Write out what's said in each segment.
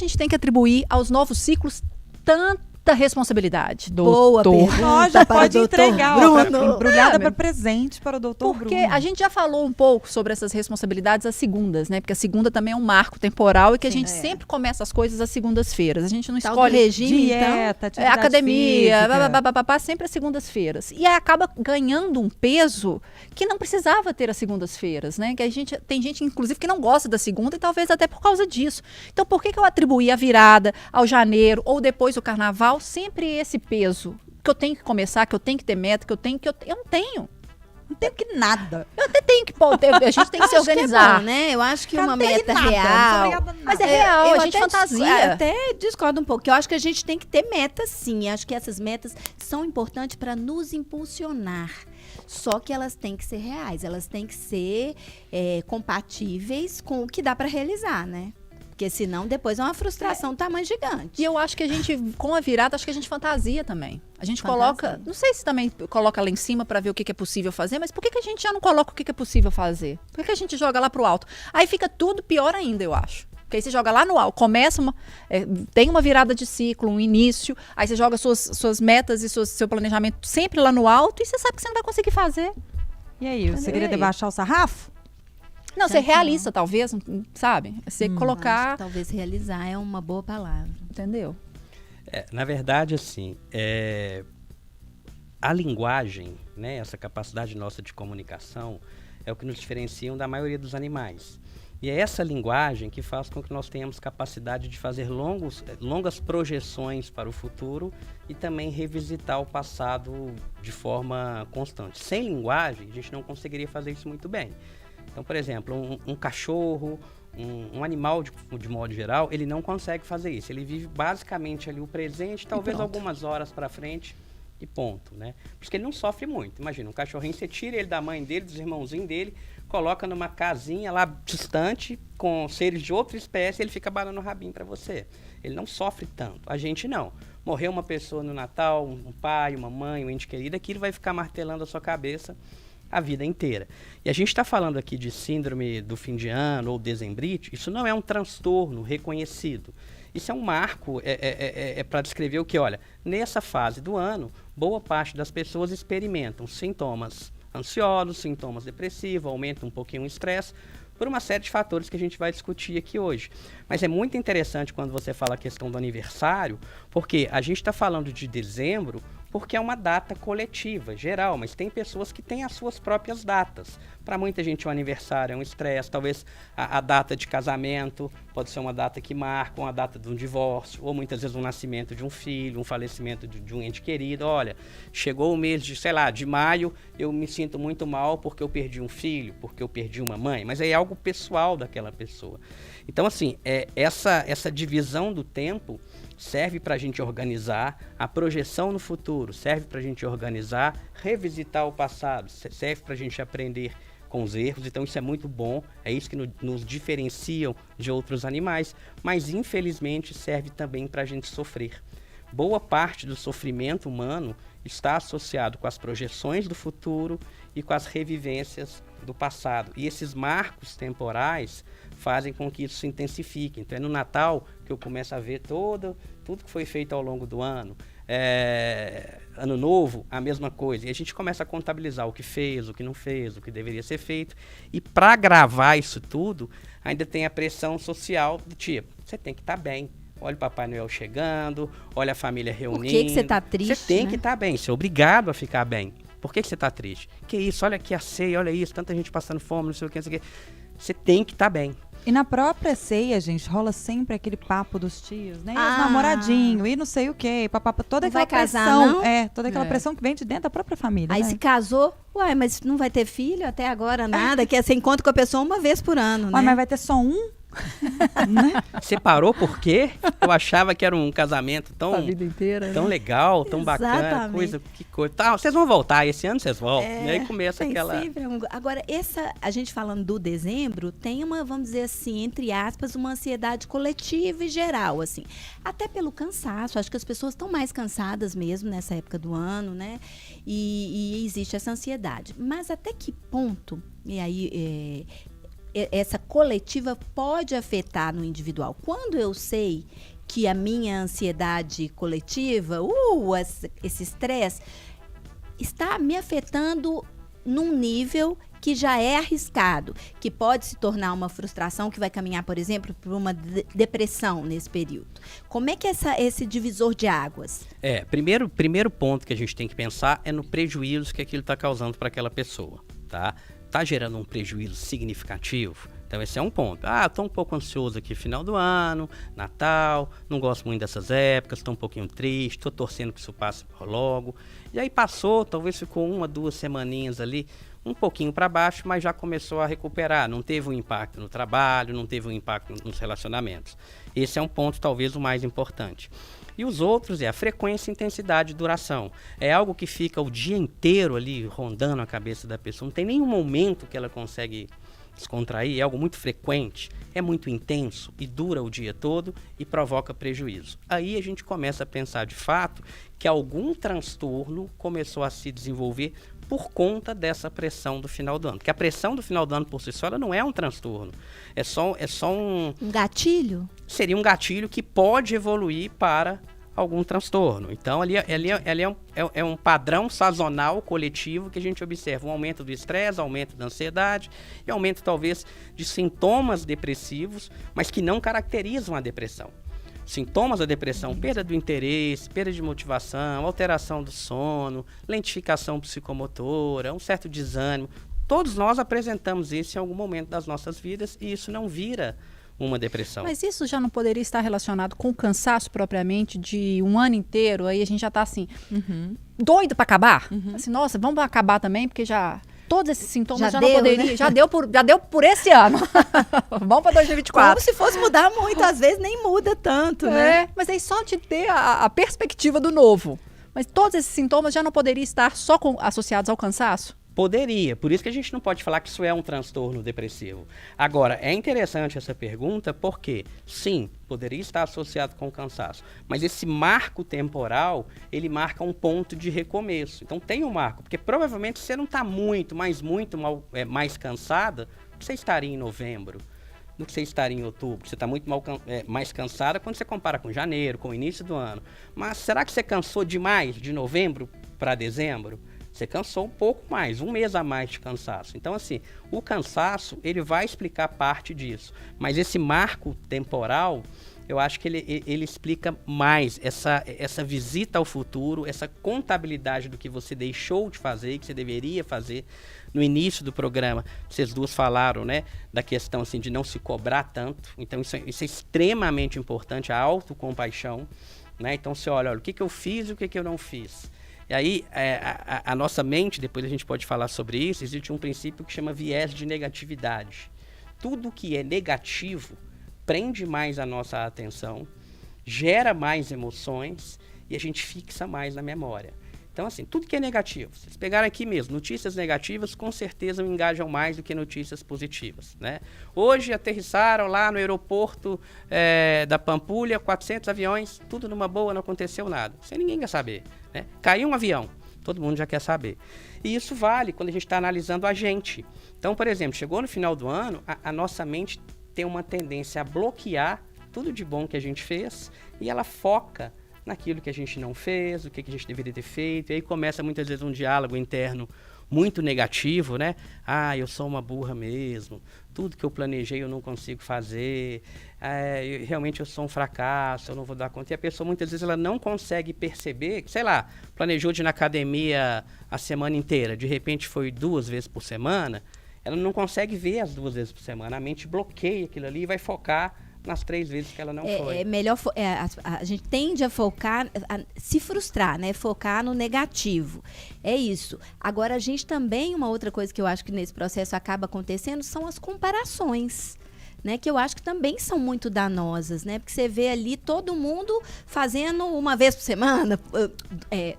gente tem que atribuir aos novos ciclos tanta responsabilidade? Boa pergunta. Nós já para pode o doutor entregar, Bruno. embrulhada para presente para o doutor Bruno. Porque a gente já falou um pouco sobre essas responsabilidades às segundas, né? Porque a segunda também é um marco temporal e que a gente sempre começa as coisas às segundas-feiras. A gente não Tal do escolhe regime, dieta, atividade academia, física. sempre às segundas-feiras. E aí acaba ganhando um peso que não precisava ter às segundas-feiras, né? Que a gente tem gente, inclusive, que não gosta da segunda e talvez até por causa disso. Então, por que eu atribuí a virada ao janeiro ou depois do carnaval sempre esse peso? Que eu tenho que começar, que eu tenho que ter meta, eu não tenho. Não tem que nada. Eu até tenho que, a gente tem que se organizar. Que é bom, né? Eu acho que uma Não tem meta nada, não sou real. obrigada a nada. Mas é real, Eu a gente até fantasia. até discordo um pouco. Eu acho que a gente tem que ter metas, sim. Acho que essas metas são importantes para nos impulsionar. Só que elas têm que ser reais. Elas têm que ser compatíveis com o que dá para realizar, né? Porque senão depois é uma frustração tamanho gigante. E eu acho que a gente, com a virada, acho que a gente fantasia também. A gente Fantasia. coloca, não sei se também coloca lá em cima para ver o que é possível fazer, mas por que a gente já não coloca o que é possível fazer? Por que a gente joga lá pro alto? Aí fica tudo pior ainda, eu acho. Porque aí você joga lá no alto, começa tem uma virada de ciclo, um início, aí você joga suas metas e seu planejamento sempre lá no alto e você sabe que você não vai conseguir fazer. E aí, o segredo é baixar o sarrafo? Não, ser realista, talvez, sabe? Você Acho colocar, que talvez realizar é uma boa palavra. entendeu? Na verdade, assim, a linguagem, né, essa capacidade nossa de comunicação, é o que nos diferencia da maioria dos animais. E é essa linguagem que faz com que nós tenhamos capacidade de fazer longas projeções para o futuro e também revisitar o passado de forma constante. Sem linguagem, a gente não conseguiria fazer isso muito bem. Então, por exemplo, um cachorro, um animal de modo geral, ele não consegue fazer isso. Ele vive basicamente ali o presente, talvez algumas horas para frente e ponto, né? Por isso que ele não sofre muito. Imagina, um cachorrinho, você tira ele da mãe dele, dos irmãozinhos dele, coloca numa casinha lá distante, com seres de outra espécie, ele fica banando o rabinho para você. Ele não sofre tanto. A gente não. Morreu uma pessoa no Natal, um pai, uma mãe, um ente querido, aquilo vai ficar martelando a sua cabeça a vida inteira. E a gente está falando aqui de síndrome do fim de ano ou dezembrite, isso não é um transtorno reconhecido. Isso é um marco, para descrever o que, olha, nessa fase do ano, boa parte das pessoas experimentam sintomas ansiosos, sintomas depressivos, aumenta um pouquinho o estresse, por uma série de fatores que a gente vai discutir aqui hoje. Mas é muito interessante quando você fala a questão do aniversário, porque a gente está falando de dezembro, porque é uma data coletiva, geral, mas tem pessoas que têm as suas próprias datas. Para muita gente o aniversário é um estresse, talvez a data de casamento pode ser uma data que marca, uma data de um divórcio, ou muitas vezes um nascimento de um filho, um falecimento de um ente querido. Olha, chegou o mês de, sei lá, de maio, eu me sinto muito mal porque eu perdi um filho, porque eu perdi uma mãe, mas é algo pessoal daquela pessoa. Então, assim, essa divisão do tempo serve para a gente organizar a projeção no futuro, serve para a gente organizar, revisitar o passado, serve para a gente aprender com os erros. Então isso é muito bom, é isso que nos diferenciam de outros animais, mas infelizmente serve também para a gente sofrer. Boa parte do sofrimento humano está associado com as projeções do futuro e com as revivências do passado. E esses marcos temporais fazem com que isso se intensifique. Então é no Natal que eu começo a ver tudo que foi feito ao longo do ano. Ano Novo, a mesma coisa. E a gente começa a contabilizar o que fez, o que não fez, o que deveria ser feito. E para gravar isso tudo, ainda tem a pressão social do tipo, você tem que estar bem. Olha o Papai Noel chegando, olha a família reunindo. Por que você está triste? Você tem que estar bem, você é obrigado a ficar bem. Por que você está triste? Que isso, olha aqui a ceia, olha isso, tanta gente passando fome, não sei o que, não sei o que. Você tem que estar bem. E na própria ceia, gente, rola sempre aquele papo dos tios, né? E os namoradinhos, e não sei o quê, papapá, toda aquela pressão. Toda aquela pressão que vem de dentro da própria família. Aí né? se casou, mas não vai ter filho até agora, nada, que você encontra com a pessoa uma vez por ano, né? Mas vai ter só um? Separou por quê? Eu achava que era um casamento A vida inteira, tão né? legal, tão bacana, que coisa. Tá, vocês vão voltar, esse ano vocês voltam. E aí começa aquela... Agora, a gente falando do dezembro, tem uma, vamos dizer assim, entre aspas, uma ansiedade coletiva e geral, assim. Até pelo cansaço, acho que as pessoas estão mais cansadas mesmo nessa época do ano, né? E existe essa ansiedade. Mas até que ponto, e aí... essa coletiva pode afetar no individual. Quando eu sei que a minha ansiedade coletiva, esse estresse, está me afetando num nível que já é arriscado, que pode se tornar uma frustração, que vai caminhar, por exemplo, para uma depressão nesse período. Como é que é esse divisor de águas? Primeiro ponto que a gente tem que pensar é no prejuízo que aquilo está causando para aquela pessoa, tá? Tá gerando um prejuízo significativo? Então esse é um ponto. Estou um pouco ansioso aqui final do ano, Natal, não gosto muito dessas épocas, estou um pouquinho triste, estou torcendo que isso passe logo. E aí passou, talvez ficou 1, 2 semaninhas ali, um pouquinho para baixo, mas já começou a recuperar. Não teve um impacto no trabalho, não teve um impacto nos relacionamentos. Esse é um ponto talvez o mais importante. E os outros é a frequência, intensidade e duração. É algo que fica o dia inteiro ali rondando a cabeça da pessoa. Não tem nenhum momento que ela consegue descontrair, é algo muito frequente, é muito intenso e dura o dia todo e provoca prejuízo. Aí a gente começa a pensar de fato que algum transtorno começou a se desenvolver por conta dessa pressão do final do ano. Porque a pressão do final do ano por si só ela não é um transtorno, é só um gatilho? Seria um gatilho que pode evoluir para algum transtorno. Então, ali é um padrão sazonal coletivo que a gente observa um aumento do estresse, aumento da ansiedade e aumento, talvez, de sintomas depressivos, mas que não caracterizam a depressão. Sintomas da depressão, perda do interesse, perda de motivação, alteração do sono, lentificação psicomotora, um certo desânimo. Todos nós apresentamos isso em algum momento das nossas vidas e isso não vira uma depressão. Mas isso já não poderia estar relacionado com o cansaço propriamente de um ano inteiro? Aí a gente já está assim, doido para acabar? Assim, nossa, vamos acabar também, porque já todos esses sintomas já não poderia, né? já deu por esse ano. Vamos para 2024. Como se fosse mudar muito, às vezes nem muda tanto, né? Mas aí só de ter a perspectiva do novo. Mas todos esses sintomas já não poderiam estar só associados ao cansaço? Poderia, por isso que a gente não pode falar que isso é um transtorno depressivo. Agora, é interessante essa pergunta porque, sim, poderia estar associado com o cansaço, mas esse marco temporal, ele marca um ponto de recomeço. Então tem um marco, porque provavelmente você não está mais cansada do que você estaria em novembro, do que você estaria em outubro. Você está muito mais cansada quando você compara com janeiro, com o início do ano. Mas será que você cansou demais de novembro para dezembro? Você cansou um pouco mais, um mês a mais de cansaço. Então, assim, o cansaço, ele vai explicar parte disso. Mas esse marco temporal, eu acho que ele explica mais essa visita ao futuro, essa contabilidade do que você deixou de fazer, que você deveria fazer. No início do programa, vocês duas falaram, né, da questão assim, de não se cobrar tanto. Então, isso é extremamente importante, a autocompaixão. Né? Então, você olha o que eu fiz e o que eu não fiz. E aí, a nossa mente, depois a gente pode falar sobre isso, existe um princípio que chama viés de negatividade. Tudo que é negativo prende mais a nossa atenção, gera mais emoções e a gente fixa mais na memória. Então, assim, tudo que é negativo, se vocês pegarem aqui mesmo, notícias negativas com certeza engajam mais do que notícias positivas, né? Hoje aterrissaram lá no aeroporto da Pampulha, 400 aviões, tudo numa boa, não aconteceu nada. Isso ninguém quer saber, né? Caiu um avião, todo mundo já quer saber. E isso vale quando a gente está analisando a gente. Então, por exemplo, chegou no final do ano, a nossa mente tem uma tendência a bloquear tudo de bom que a gente fez e ela foca naquilo que a gente não fez, o que a gente deveria ter feito. E aí começa muitas vezes um diálogo interno muito negativo, né? Eu sou uma burra mesmo, tudo que eu planejei eu não consigo fazer, realmente eu sou um fracasso, eu não vou dar conta. E a pessoa muitas vezes ela não consegue perceber, sei lá, planejou de ir na academia a semana inteira, de repente foi 2 vezes por semana, ela não consegue ver as 2 vezes por semana, a mente bloqueia aquilo ali e vai focar nas 3 vezes que ela não foi. É melhor, a gente tende a focar, se frustrar, né? Focar no negativo. É isso. Agora, a gente também, uma outra coisa que eu acho que nesse processo acaba acontecendo são as comparações, né? Que eu acho que também são muito danosas, né? Porque você vê ali todo mundo fazendo uma vez por semana,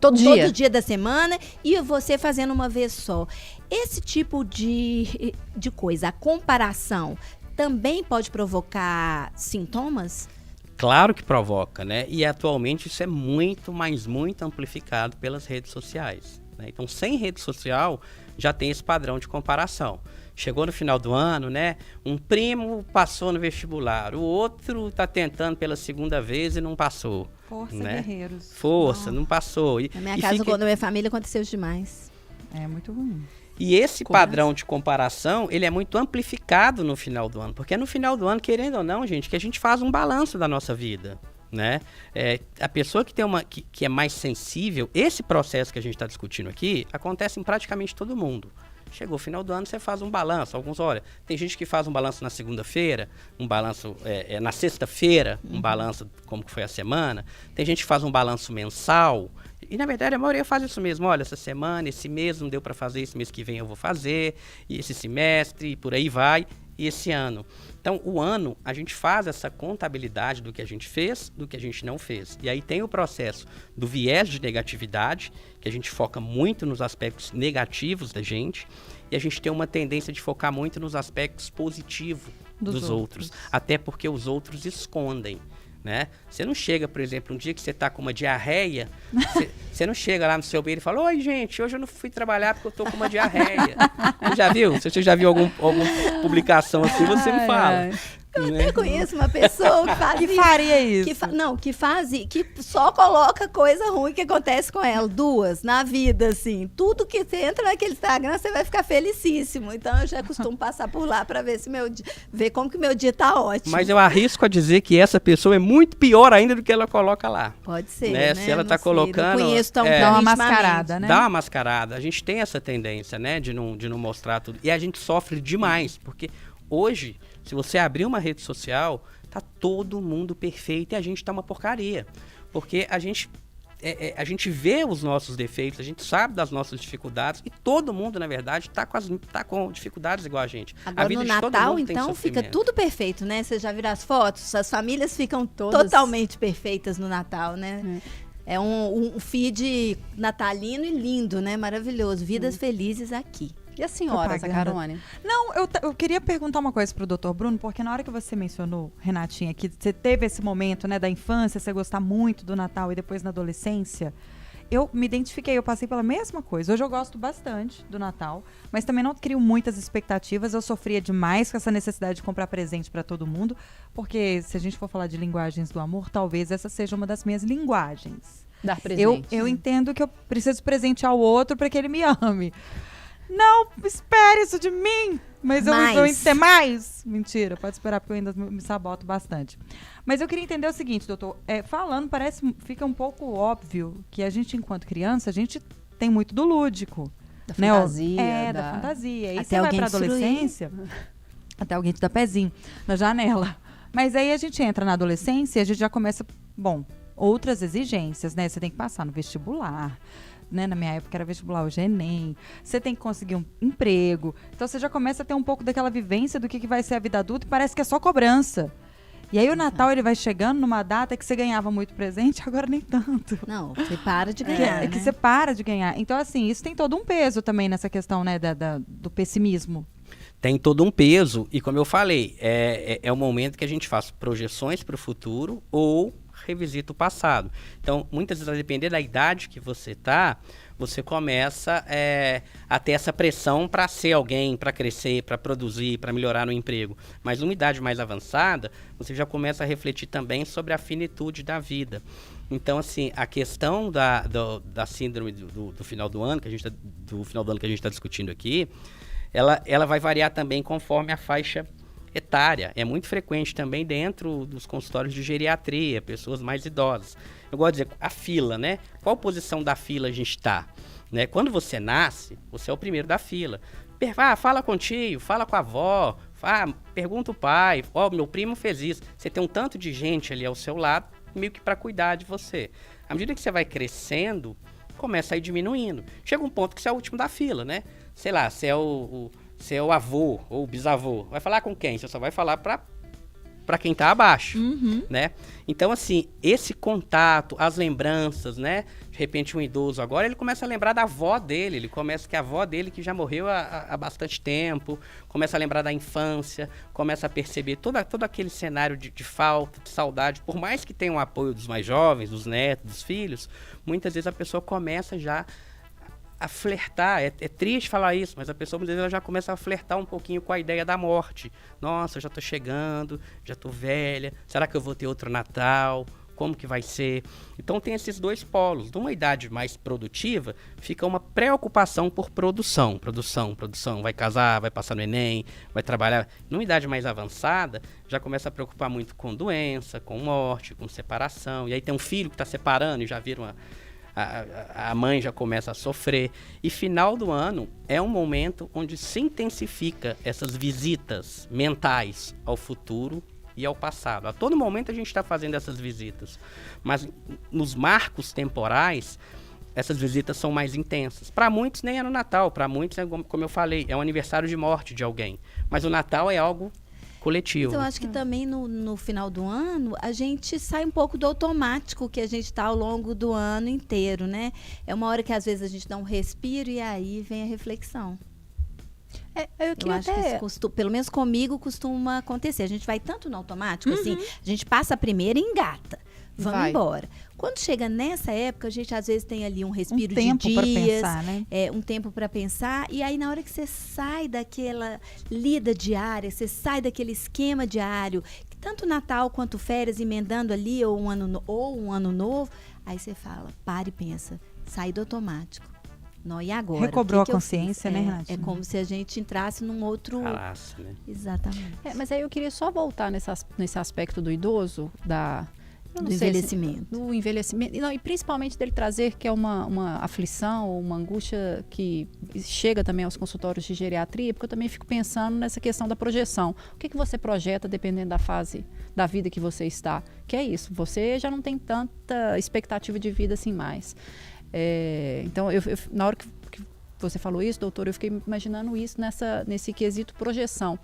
todo dia da semana, e você fazendo uma vez só. Esse tipo de coisa, a comparação, também pode provocar sintomas? Claro que provoca, né? E atualmente isso é muito amplificado pelas redes sociais, né? Então, sem rede social, já tem esse padrão de comparação. chegou no final do ano, né? Um primo passou no vestibular, o outro está tentando pela segunda vez e não passou. Força, né? guerreiros. Força, não passou. Na minha casa, na minha família, aconteceu isso demais. É muito ruim. E esse padrão de comparação, ele é muito amplificado no final do ano. Porque é no final do ano, querendo ou não, gente, que a gente faz um balanço da nossa vida. Né? A pessoa que tem que é mais sensível, esse processo que a gente está discutindo aqui, acontece em praticamente todo mundo. Chegou o final do ano, você faz um balanço. Alguns, olha, tem gente que faz um balanço na segunda-feira, um balanço na sexta-feira, um balanço como que foi a semana. Tem gente que faz um balanço mensal. E, na verdade, a maioria faz isso mesmo. Olha, essa semana, esse mês não deu para fazer, esse mês que vem eu vou fazer, e esse semestre, e por aí vai, e esse ano. Então, o ano, a gente faz essa contabilidade do que a gente fez, do que a gente não fez. E aí tem o processo do viés de negatividade, que a gente foca muito nos aspectos negativos da gente, e a gente tem uma tendência de focar muito nos aspectos positivos dos outros. Até porque os outros escondem. Né? Você não chega, por exemplo, um dia que você está com uma diarreia, você não chega lá no seu banheiro e fala: oi, gente, hoje eu não fui trabalhar porque eu estou com uma diarreia. Você já viu? Se você já viu alguma publicação assim, você me fala. Eu até conheço uma pessoa que faz que faria isso. Que só coloca coisa ruim que acontece com ela. Duas, na vida, assim. Tudo que você entra naquele Instagram, você vai ficar felicíssimo. Então, eu já costumo passar por lá para ver ver como que meu dia tá ótimo. Mas eu arrisco a dizer que essa pessoa é muito pior ainda do que ela coloca lá. Pode ser, né? Se ela tá colocando... Não conheço tão dá uma mascarada, né? Dá uma mascarada. A gente tem essa tendência, né? De não mostrar tudo. E a gente sofre demais, porque hoje... Se você abrir uma rede social, tá todo mundo perfeito e a gente tá uma porcaria. Porque a gente vê os nossos defeitos, a gente sabe das nossas dificuldades e todo mundo, na verdade, tá com dificuldades igual a gente. Agora, a vida no de todo Natal, mundo tem então, fica sofrimento. tudo perfeito, né? Você já viu as fotos? As famílias ficam Todas. totalmente perfeitas no Natal, né? É um feed natalino e lindo, né? Maravilhoso. Vidas felizes aqui. E a senhora, Propaganda. Carone? Não, eu queria perguntar uma coisa pro Dr. Bruno, porque na hora que você mencionou, Renatinha, que você teve esse momento, né, da infância, você gostar muito do Natal e depois na adolescência, eu me identifiquei, eu passei pela mesma coisa. Hoje eu gosto bastante do Natal, mas também não crio muitas expectativas. Eu sofria demais com essa necessidade de comprar presente para todo mundo, porque se a gente for falar de linguagens do amor, talvez essa seja uma das minhas linguagens. Dar presente. Eu entendo que eu preciso presentear o outro para que ele me ame. Não, espere isso de mim. Mas eu vou ter mais. Mentira, pode esperar, porque eu ainda me saboto bastante. Mas eu queria entender o seguinte, doutor. Falando, fica um pouco óbvio que a gente, enquanto criança, a gente tem muito do lúdico. Da né? fantasia. Da fantasia. Aí Até você vai alguém pra adolescência, até alguém te dá pezinho na janela. Mas aí a gente entra na adolescência e a gente já começa, outras exigências, né? Você tem que passar no vestibular. Né? Na minha época era vestibular, hoje é Enem. Você tem que conseguir um emprego. Então você já começa a ter um pouco daquela vivência do que vai ser a vida adulta e parece que é só cobrança. E aí o Natal ele vai chegando numa data que você ganhava muito presente, agora nem tanto. Não, você para de ganhar. Que você para de ganhar. Então, assim, isso tem todo um peso também nessa questão, né, do pessimismo. Tem todo um peso. E como eu falei, é o momento que a gente faz projeções para o futuro ou revisita o passado. Então, muitas vezes, a depender da idade que você está, você começa a ter essa pressão para ser alguém, para crescer, para produzir, para melhorar no emprego. Mas numa idade mais avançada, você já começa a refletir também sobre a finitude da vida. Então, assim, a questão da síndrome do final do ano, que a gente está discutindo aqui, ela vai variar também conforme a faixa etária. É muito frequente também dentro dos consultórios de geriatria, pessoas mais idosas. Eu gosto de dizer, a fila, né? Qual posição da fila a gente está? Né? Quando você nasce, você é o primeiro da fila. Fala com o tio, fala com a avó, pergunta o pai, meu primo fez isso. Você tem um tanto de gente ali ao seu lado, meio que para cuidar de você. À medida que você vai crescendo, começa a ir diminuindo. Chega um ponto que você é o último da fila, né? Sei lá, você é o avô ou o bisavô. Vai falar com quem? Você só vai falar para quem está abaixo, né? Então, assim, esse contato, as lembranças, né? De repente, um idoso agora, ele começa a lembrar da avó dele. Ele começa que a avó dele, que já morreu há bastante tempo, começa a lembrar da infância, começa a perceber todo aquele cenário de falta, de saudade. Por mais que tenha um apoio dos mais jovens, dos netos, dos filhos, muitas vezes a pessoa começa já a flertar. É triste falar isso, mas a pessoa muitas vezes ela já começa a flertar um pouquinho com a ideia da morte. Nossa, eu já estou chegando, já estou velha, será que eu vou ter outro Natal? Como que vai ser? Então tem esses dois polos. Numa idade mais produtiva, fica uma preocupação por produção. Produção. Vai casar, vai passar no Enem, vai trabalhar. Numa idade mais avançada, já começa a preocupar muito com doença, com morte, com separação. E aí tem um filho que está separando e já vira a mãe já começa a sofrer. E final do ano é um momento onde se intensifica essas visitas mentais ao futuro e ao passado. A todo momento a gente está fazendo essas visitas, mas nos marcos temporais, essas visitas são mais intensas. Para muitos nem é no Natal, para muitos, como eu falei, é um aniversário de morte de alguém, mas o Natal é algo coletivo. Mas eu acho que também no final do ano, a gente sai um pouco do automático que a gente está ao longo do ano inteiro, né? É uma hora que às vezes a gente dá um respiro e aí vem a reflexão. Eu acho que isso pelo menos comigo costuma acontecer. A gente vai tanto no automático, assim, a gente passa a primeira e engata. Vamos embora. Quando chega nessa época, a gente às vezes tem ali um respiro de dias, pra pensar, né? Um tempo para pensar. E aí, na hora que você sai daquela lida diária, você sai daquele esquema diário, que tanto Natal quanto férias emendando ali, ou um ano novo, aí você fala, para e pensa, sai do automático. Não, e agora? Recobrou a consciência, né, Renata? É como se a gente entrasse num outro... Calasse, né? Exatamente. Mas aí eu queria só voltar nesse aspecto do idoso, do envelhecimento. Do envelhecimento. Não, e principalmente dele trazer que é uma aflição ou uma angústia que chega também aos consultórios de geriatria, porque eu também fico pensando nessa questão da projeção. O que você projeta dependendo da fase da vida que você está? Que é isso, você já não tem tanta expectativa de vida assim mais. Então, na hora que você falou isso, doutor, eu fiquei imaginando isso nesse quesito projeção.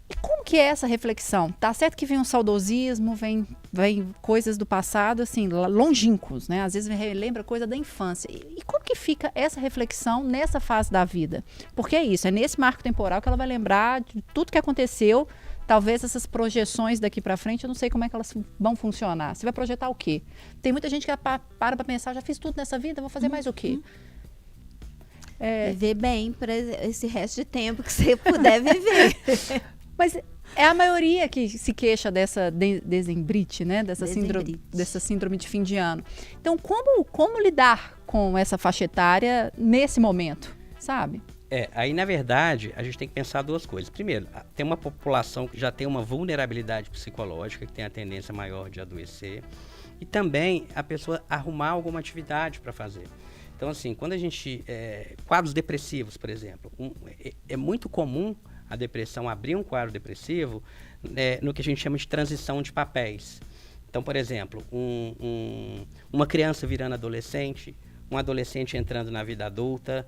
E como que é essa reflexão? Tá certo que vem um saudosismo, vem coisas do passado, assim, longínquos, né? Às vezes relembra coisa da infância. E como que fica essa reflexão nessa fase da vida? Porque é isso, é nesse marco temporal que ela vai lembrar de tudo que aconteceu. Talvez essas projeções daqui para frente, eu não sei como é que elas vão funcionar. Você vai projetar o quê? Tem muita gente que para pensar, já fiz tudo nessa vida, vou fazer mais o quê? Viver bem para esse resto de tempo que você puder viver. Mas é a maioria que se queixa dessa desembrite, né? Dessa síndrome de fim de ano. Então, como lidar com essa faixa etária nesse momento, sabe? Aí na verdade a gente tem que pensar duas coisas. Primeiro, tem uma população que já tem uma vulnerabilidade psicológica, que tem a tendência maior de adoecer, e também a pessoa arrumar alguma atividade para fazer. Então assim, quando a gente, quadros depressivos, por exemplo, é muito comum a depressão abrir um quadro depressivo no que a gente chama de transição de papéis. Então, por exemplo, uma criança virando adolescente, um adolescente entrando na vida adulta,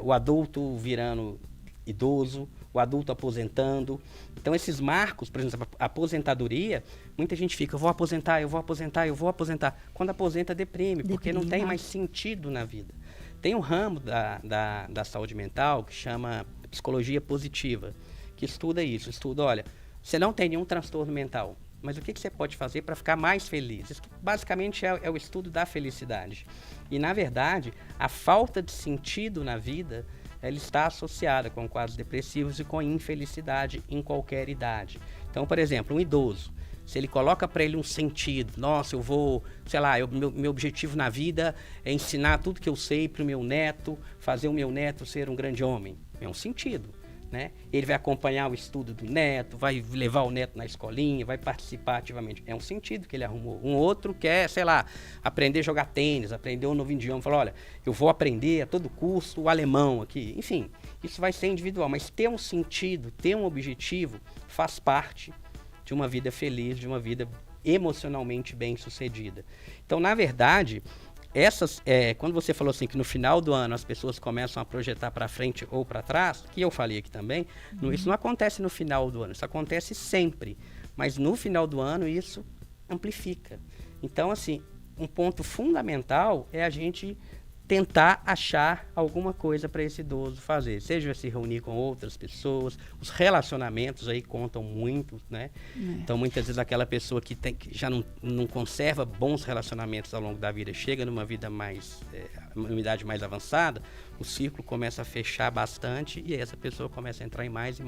o adulto virando idoso, o adulto aposentando. Então, esses marcos, por exemplo, a aposentadoria, muita gente fica, eu vou aposentar. Quando aposenta, deprime, porque não tem mais sentido na vida. Tem um ramo da saúde mental que chama psicologia positiva, que estuda isso. Olha, você não tem nenhum transtorno mental, mas o que você pode fazer para ficar mais feliz? Isso basicamente é o estudo da felicidade. E, na verdade, a falta de sentido na vida, ela está associada com quadros depressivos e com infelicidade em qualquer idade. Então, por exemplo, um idoso, se ele coloca para ele um sentido, nossa, eu vou, sei lá, meu objetivo na vida é ensinar tudo que eu sei para o meu neto, fazer o meu neto ser um grande homem. É um sentido, né? Ele vai acompanhar o estudo do neto, vai levar o neto na escolinha, vai participar ativamente. É um sentido que ele arrumou. Um outro quer, sei lá, aprender a jogar tênis, aprender um novo idioma. Fala, olha, eu vou aprender a todo custo o alemão aqui. Enfim, isso vai ser individual, mas ter um sentido, ter um objetivo, faz parte de uma vida feliz, de uma vida emocionalmente bem-sucedida. Então, na verdade, quando você falou assim que no final do ano as pessoas começam a projetar para frente ou para trás, que eu falei aqui também, isso não acontece no final do ano, isso acontece sempre, mas no final do ano isso amplifica. Então, assim, um ponto fundamental é a gente tentar achar alguma coisa para esse idoso fazer, seja se reunir com outras pessoas, os relacionamentos aí contam muito, né? Então, muitas vezes aquela pessoa que já não conserva bons relacionamentos ao longo da vida, chega numa vida uma idade mais avançada, o círculo começa a fechar bastante e aí essa pessoa começa a entrar em mais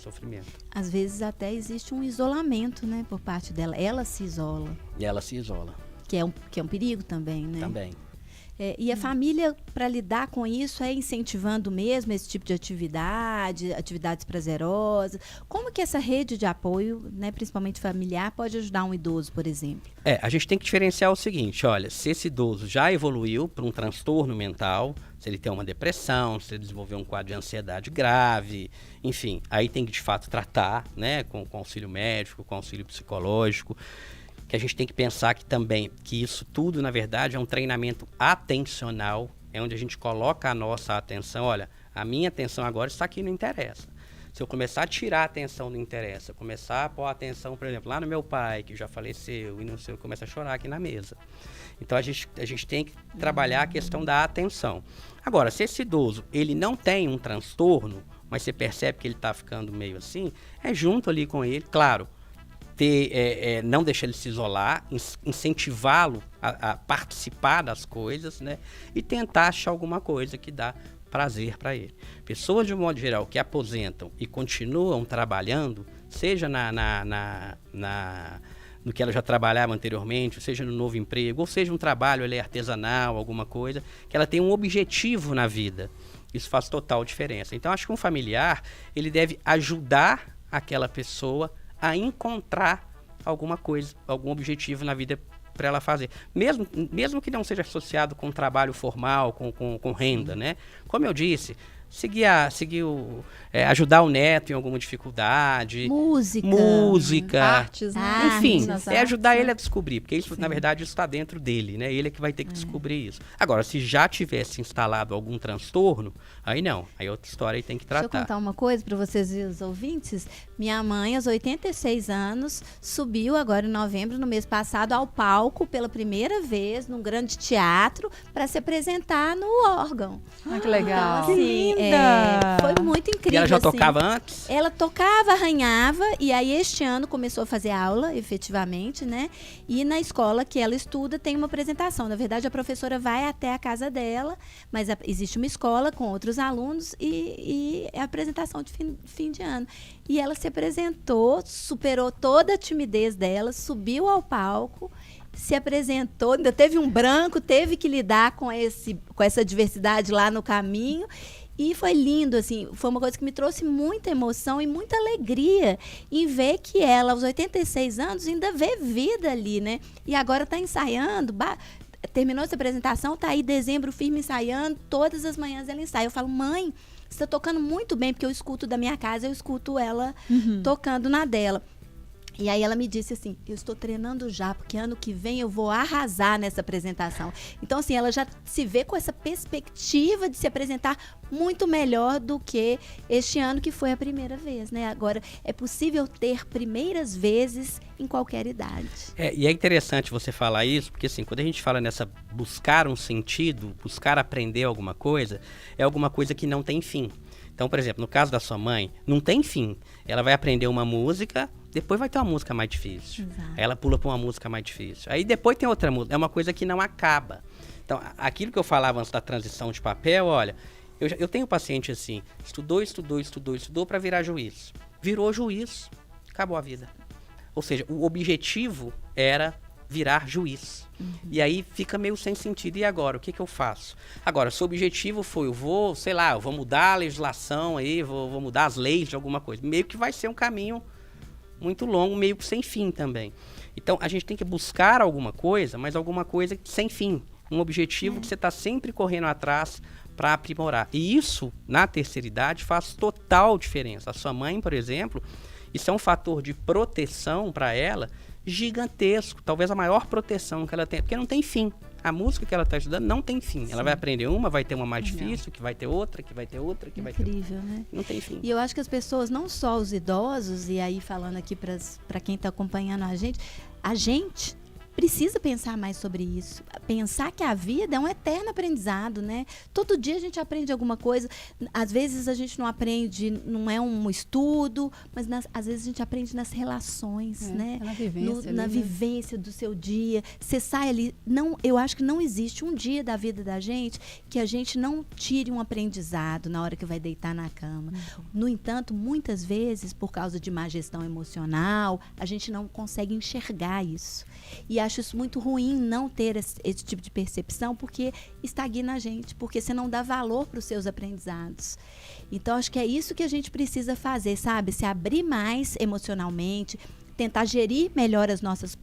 sofrimento. Às vezes até existe um isolamento, né, por parte dela. Ela se isola. E ela se isola. Que é um perigo também, né? Também. E a família, para lidar com isso, é incentivando mesmo esse tipo de atividades prazerosas. Como que essa rede de apoio, né, principalmente familiar, pode ajudar um idoso, por exemplo? A gente tem que diferenciar o seguinte, olha, se esse idoso já evoluiu para um transtorno mental, se ele tem uma depressão, se ele desenvolveu um quadro de ansiedade grave, enfim, aí tem que de fato tratar, né, com auxílio médico, com auxílio psicológico. Que a gente tem que pensar que isso tudo, na verdade, é um treinamento atencional, é onde a gente coloca a nossa atenção, olha, a minha atenção agora está aqui, não interessa. Se eu começar a tirar a atenção, não interessa. Começar a pôr a atenção, por exemplo, lá no meu pai, que já faleceu, e não sei, começa a chorar aqui na mesa. Então, a gente tem que trabalhar a questão da atenção. Agora, se esse idoso, ele não tem um transtorno, mas você percebe que ele está ficando meio assim, é junto ali com ele, claro, não deixar ele se isolar, incentivá-lo a participar das coisas, né? E tentar achar alguma coisa que dá prazer para ele. Pessoas, de um modo geral, que aposentam e continuam trabalhando, seja no que ela já trabalhava anteriormente, seja no novo emprego, ou seja um trabalho artesanal, alguma coisa, que ela tem um objetivo na vida. Isso faz total diferença. Então, acho que um familiar, ele deve ajudar aquela pessoa a encontrar alguma coisa, algum objetivo na vida para ela fazer. Mesmo que não seja associado com trabalho formal, com renda, né? Como eu disse, ajudar o neto em alguma dificuldade. Música. Artes, né? Enfim, Nas ajudar artes, ele a descobrir, porque isso, na verdade, isso está dentro dele, né? Ele é que vai ter que descobrir isso. Agora, se já tivesse instalado algum transtorno, aí não. Aí outra história aí tem que tratar. Deixa eu contar uma coisa para vocês e os ouvintes. Minha mãe, aos 86 anos, subiu agora em novembro, no mês passado, ao palco pela primeira vez, num grande teatro, para se apresentar no órgão. Ah, que legal. Então, assim, foi muito incrível. E ela já assim. tocava antes? Ela tocava, arranhava, e aí este ano começou a fazer aula, efetivamente, né? E na escola que ela estuda tem uma apresentação. Na verdade, a professora vai até a casa dela, mas existe uma escola com outros alunos e é a apresentação de fim de ano. E ela se apresentou, superou toda a timidez dela, subiu ao palco, se apresentou, ainda teve um branco, teve que lidar com essa diversidade lá no caminho. E foi lindo, assim, foi uma coisa que me trouxe muita emoção e muita alegria em ver que ela, aos 86 anos, ainda vê vida ali, né? E agora está ensaiando, terminou essa apresentação, está aí dezembro firme ensaiando, todas as manhãs ela ensaia. Eu falo, mãe, você está tocando muito bem, porque eu escuto da minha casa, eu escuto ela tocando na dela. E aí ela me disse assim, eu estou treinando já, porque ano que vem eu vou arrasar nessa apresentação. Então, assim, ela já se vê com essa perspectiva de se apresentar muito melhor do que este ano, que foi a primeira vez, né? Agora, é possível ter primeiras vezes em qualquer idade. E é interessante você falar isso, porque assim, quando a gente fala nessa buscar um sentido, buscar aprender alguma coisa, é alguma coisa que não tem fim. Então, por exemplo, no caso da sua mãe, não tem fim. Ela vai aprender uma música, depois vai ter uma música mais difícil. Exato. Aí ela pula para uma música mais difícil. Aí depois tem outra música. É uma coisa que não acaba. Então, aquilo que eu falava antes da transição de papel, olha, eu tenho paciente assim, estudou para virar juiz. Virou juiz, acabou a vida. Ou seja, o objetivo era virar juiz. E aí fica meio sem sentido. E agora? O que eu faço? Agora, se o objetivo foi, eu vou mudar a legislação aí, vou mudar as leis de alguma coisa. Meio que vai ser um caminho muito longo, meio que sem fim também. Então, a gente tem que buscar alguma coisa, mas alguma coisa sem fim. Um objetivo que você está sempre correndo atrás para aprimorar. E isso, na terceira idade, faz total diferença. A sua mãe, por exemplo, isso é um fator de proteção para ela gigantesco, talvez a maior proteção que ela tem, porque não tem fim. A música que ela está estudando não tem fim. Sim. Ela vai aprender uma, vai ter uma mais difícil, que vai ter outra, que vai ter outra, que vai ter outra. Incrível, né? Não tem fim. E eu acho que as pessoas, não só os idosos, e aí falando aqui para quem está acompanhando a gente precisa pensar mais sobre isso. Pensar que a vida é um eterno aprendizado, né? Todo dia a gente aprende alguma coisa. Às vezes a gente não aprende, não é um estudo, mas às vezes a gente aprende nas relações, né? Na vivência. Na vivência do seu dia. Você sai ali. Eu acho que não existe um dia da vida da gente que a gente não tire um aprendizado na hora que vai deitar na cama. No entanto, muitas vezes, por causa de má gestão emocional, a gente não consegue enxergar isso. E acho isso muito ruim não ter esse tipo de percepção, porque estagna a gente, porque você não dá valor para os seus aprendizados. Então, acho que é isso que a gente precisa fazer, sabe? Se abrir mais emocionalmente, tentar gerir melhor as nossas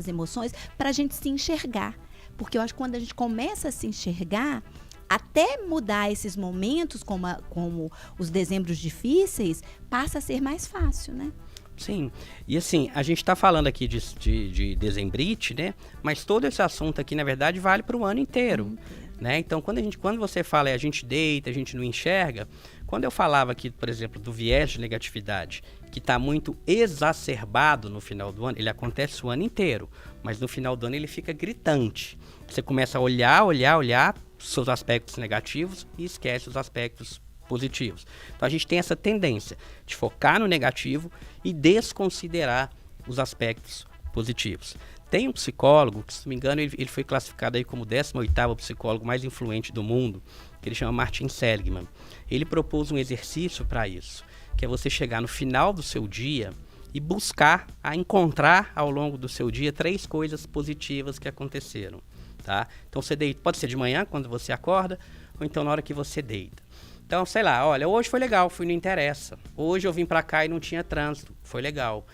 emoções para a gente se enxergar. Porque eu acho que quando a gente começa a se enxergar, até mudar esses momentos, como os dezembros difíceis, passa a ser mais fácil, né? Sim, e assim, a gente está falando aqui de dezembrite, né? Mas todo esse assunto aqui, na verdade, vale para o ano inteiro, né? Então, quando você fala a gente deita, a gente não enxerga, quando eu falava aqui, por exemplo, do viés de negatividade, que está muito exacerbado no final do ano, ele acontece o ano inteiro, mas no final do ano ele fica gritante. Você começa a olhar seus aspectos negativos e esquece os aspectos positivos. Então a gente tem essa tendência de focar no negativo e desconsiderar os aspectos positivos. Tem um psicólogo, que se não me engano ele foi classificado aí como o 18º psicólogo mais influente do mundo, que ele chama Martin Seligman. Ele propôs um exercício para isso, que é você chegar no final do seu dia e buscar encontrar ao longo do seu dia 3 coisas positivas que aconteceram. Tá? Então você deita, pode ser de manhã, quando você acorda, ou então na hora que você deita. Então, sei lá, olha, hoje foi legal, fui no Interessa. Hoje eu vim pra cá e não tinha trânsito, foi legal.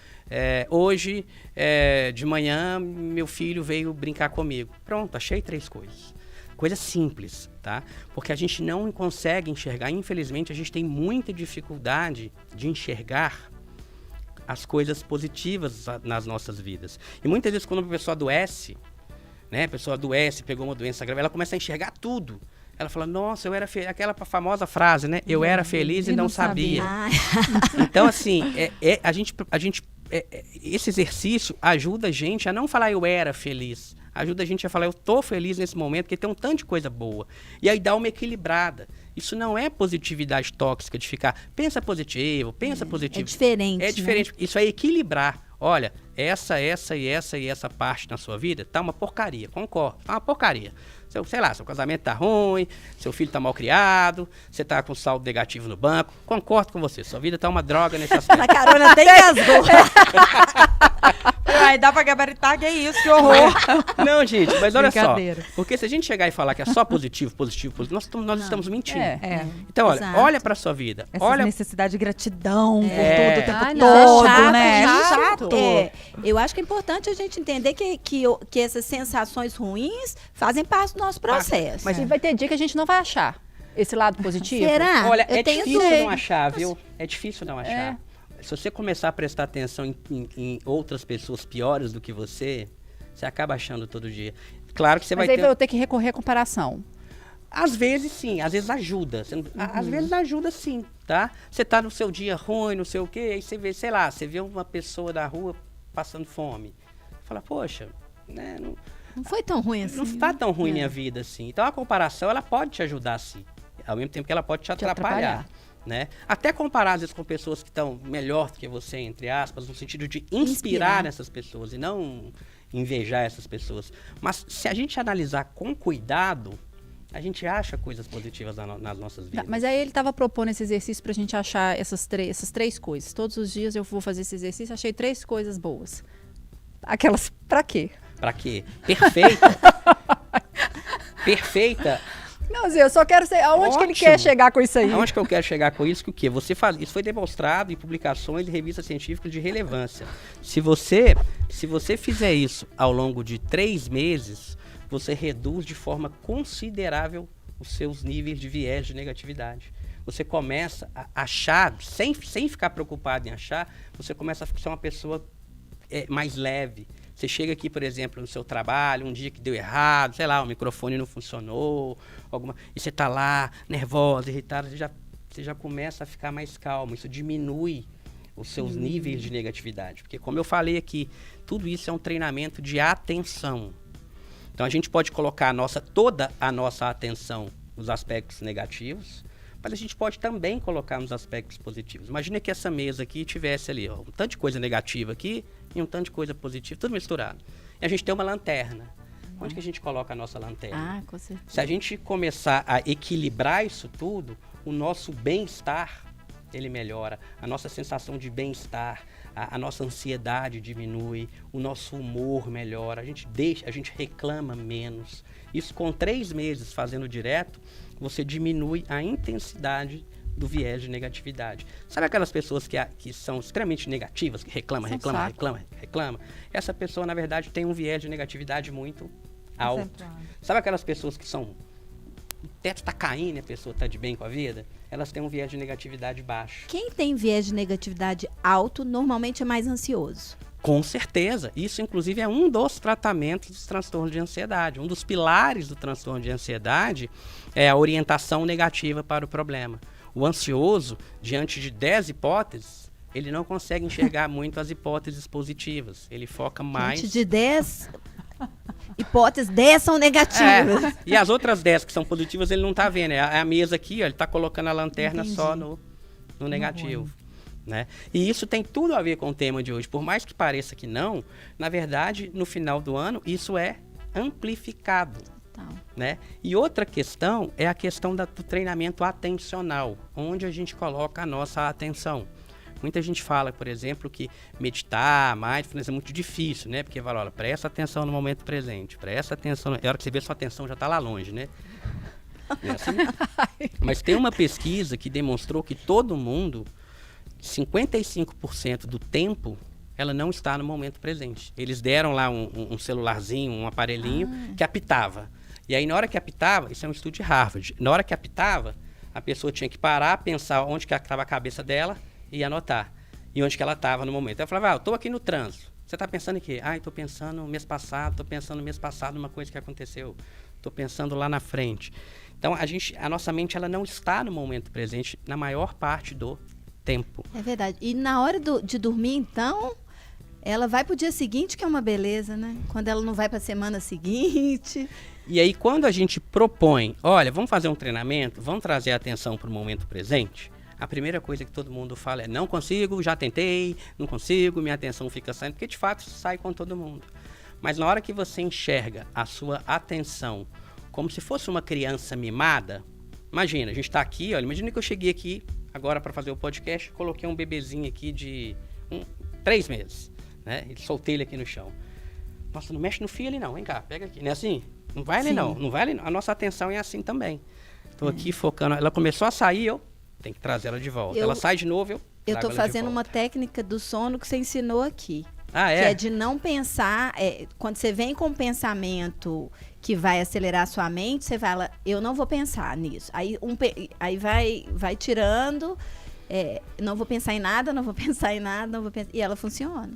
Hoje, de manhã, meu filho veio brincar comigo. Pronto, achei 3 coisas. Coisa simples, tá? Porque a gente não consegue enxergar, infelizmente, a gente tem muita dificuldade de enxergar as coisas positivas nas nossas vidas. E muitas vezes quando a pessoa adoece, né, a pessoa adoece, pegou uma doença grave, ela começa a enxergar tudo. Ela fala, nossa, eu era feliz. Aquela famosa frase, né? Eu era feliz e não sabia. Então, assim, esse exercício ajuda a gente a não falar eu era feliz. Ajuda a gente a falar eu tô feliz nesse momento, porque tem um tanto de coisa boa. E aí dá uma equilibrada. Isso não é positividade tóxica de ficar, pensa positivo. É diferente. É diferente. Né? Isso é equilibrar. Olha, essa e essa parte na sua vida tá uma porcaria, concordo, tá uma porcaria. Sei lá, seu casamento tá ruim, seu filho tá mal criado, você tá com saldo negativo no banco, concordo com você, sua vida tá uma droga nesse aspecto. A Carona até engasgou. Ai, dá pra gabaritar, que é isso, que horror. Não, gente, mas olha só, porque se a gente chegar e falar que é só positivo, nós estamos mentindo. Então, olha pra sua vida. Essa necessidade de gratidão por tudo o tempo todo, chato, né? É chato. Eu acho que é importante a gente entender que essas sensações ruins fazem parte do nosso processo. Mas vai ter dia que a gente não vai achar esse lado positivo. Será? Olha, é difícil não achar, viu? É difícil não achar. Se você começar a prestar atenção em outras pessoas piores do que você acaba achando todo dia. Claro que você vai ter... Mas aí eu ter que recorrer à comparação. Às vezes sim, às vezes ajuda. Às vezes ajuda sim, tá? Você tá no seu dia ruim, não sei o quê, aí você vê, sei lá, você vê uma pessoa da rua passando fome. Fala, poxa, né? Não foi tão ruim assim. Não está tão ruim minha vida assim. Então a comparação, ela pode te ajudar sim. Ao mesmo tempo que ela pode te atrapalhar. Né? Até comparar às vezes com pessoas que estão melhor do que você, entre aspas, no sentido de inspirar essas pessoas e não invejar essas pessoas. Mas se a gente analisar com cuidado, a gente acha coisas positivas nas nossas vidas. Mas aí ele estava propondo esse exercício para a gente achar essas três coisas. Todos os dias eu vou fazer esse exercício, achei 3 coisas boas. Aquelas, pra quê? Pra quê? Perfeita. Perfeita. Não, Zé, eu só quero saber aonde que ele quer chegar com isso aí. Aonde que eu quero chegar com isso? Que o quê? Você faz, isso foi demonstrado em publicações e revistas científicas de relevância. Se você fizer isso ao longo de 3 meses, você reduz de forma considerável os seus níveis de viés de negatividade. Você começa a achar, sem ficar preocupado em achar, você começa a ser uma pessoa mais leve. Você chega aqui, por exemplo, no seu trabalho, um dia que deu errado, sei lá, o microfone não funcionou, e você está lá, nervosa, irritada, você já começa a ficar mais calmo. Isso diminui os seus níveis de negatividade. Porque, como eu falei aqui, Tudo isso é um treinamento de atenção. Então, a gente pode colocar toda a nossa atenção nos aspectos negativos, mas a gente pode também colocar nos aspectos positivos. Imagina que essa mesa aqui tivesse ali um tanto de coisa negativa aqui e um tanto de coisa positiva, tudo misturado. E a gente tem uma lanterna. Onde que a gente coloca a nossa lanterna? Com certeza. Se a gente começar a equilibrar isso tudo, o nosso bem-estar, ele melhora. A nossa sensação de bem-estar, a nossa ansiedade diminui, o nosso humor melhora, a gente reclama menos. Isso com 3 meses fazendo direto, você diminui a intensidade do viés de negatividade. Sabe aquelas pessoas que são extremamente negativas, que reclamam? Essa pessoa, na verdade, tem um viés de negatividade muito alto. Sabe aquelas pessoas que o teto está caindo e a pessoa está de bem com a vida? Elas têm um viés de negatividade baixo. Quem tem viés de negatividade alto, normalmente é mais ansioso. Com certeza. Isso, inclusive, é um dos tratamentos dos transtornos de ansiedade. Um dos pilares do transtorno de ansiedade é a orientação negativa para o problema. O ansioso, diante de 10 hipóteses, ele não consegue enxergar muito as hipóteses positivas. Ele foca mais... Diante de 10 hipóteses, 10 são negativas. E as outras 10 que são positivas, ele não está vendo. É a mesa aqui, ó, ele está colocando a lanterna Entendi. só no negativo. Né? E isso tem tudo a ver com o tema de hoje. Por mais que pareça que não, na verdade, no final do ano, isso é amplificado. Né? E outra questão é a questão do treinamento atencional, onde a gente coloca a nossa atenção. Muita gente fala, por exemplo, que meditar, mindfulness é muito difícil, né? Porque fala, olha, presta atenção no momento presente, presta atenção. É hora que você vê, sua atenção já está lá longe, né? É assim? Mas tem uma pesquisa que demonstrou que todo mundo, 55% do tempo, ela não está no momento presente. Eles deram lá um celularzinho, um aparelhinho que apitava. E aí, na hora que apitava, isso é um estudo de Harvard, na hora que apitava, a pessoa tinha que parar, pensar onde que estava a cabeça dela e anotar. E onde que ela estava no momento. Ela falava, eu estou aqui no trânsito. Você está pensando em quê? Estou pensando no mês passado, numa coisa que aconteceu. Estou pensando lá na frente. Então, a nossa mente, ela não está no momento presente na maior parte do tempo. É verdade. E na hora de dormir, então... Ela vai pro dia seguinte, que é uma beleza, né? Quando ela não vai pra semana seguinte. E aí, quando a gente propõe, olha, vamos fazer um treinamento, vamos trazer a atenção para o momento presente, a primeira coisa que todo mundo fala é, não consigo, já tentei, não consigo, minha atenção fica saindo, porque de fato isso sai com todo mundo. Mas na hora que você enxerga a sua atenção como se fosse uma criança mimada, imagina, a gente está aqui, olha, imagina que eu cheguei aqui agora para fazer o podcast, coloquei um bebezinho aqui de 3 meses. Né? E soltei ele aqui no chão. Nossa, não mexe no fio ali não, vem cá, pega aqui. Não é assim? Não vai ali não, não vai ali não. A nossa atenção é assim também. Estou aqui focando, ela começou a sair, eu tenho que trazer ela de volta. Ela sai de novo, eu tô fazendo uma técnica do sono que você ensinou aqui. Ah, é? Que é de não pensar, quando você vem com um pensamento que vai acelerar a sua mente, você fala, eu não vou pensar nisso. Aí vai tirando, não vou pensar em nada, e ela funciona.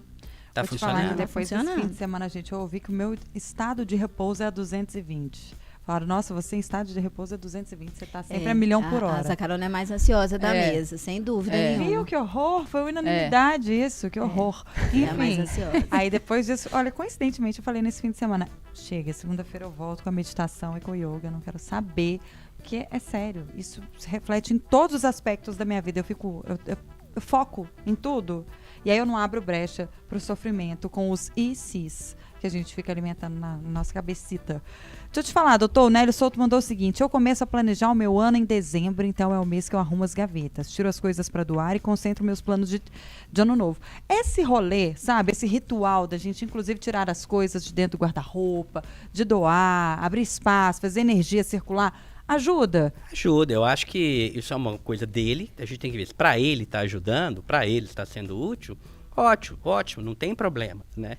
Tá Vou te falar que funcionando? depois desse fim de semana, gente, eu ouvi que o meu estado de repouso é a 220. Falaram, nossa, você em estado de repouso é 220, você tá sempre a milhão por hora. A Carol é mais ansiosa da mesa, sem dúvida nenhuma. Viu, que horror, foi unanimidade isso, que horror. É a mais ansiosa. Aí depois disso, olha, coincidentemente eu falei nesse fim de semana, chega, segunda-feira eu volto com a meditação e com o yoga, não quero saber, porque é sério, isso se reflete em todos os aspectos da minha vida, eu foco em tudo. E aí eu não abro brecha pro sofrimento com os ICs que a gente fica alimentando na nossa cabecita. Deixa eu te falar, doutor, o Nélio Souto mandou o seguinte, eu começo a planejar o meu ano em dezembro, então é o mês que eu arrumo as gavetas, tiro as coisas para doar e concentro meus planos de ano novo. Esse rolê, sabe, esse ritual da gente, inclusive, tirar as coisas de dentro do guarda-roupa, de doar, abrir espaço, fazer energia circular, ajuda? Ajuda, eu acho que isso é uma coisa dele, a gente tem que ver se para ele está ajudando, para ele está sendo útil, ótimo, não tem problema, né?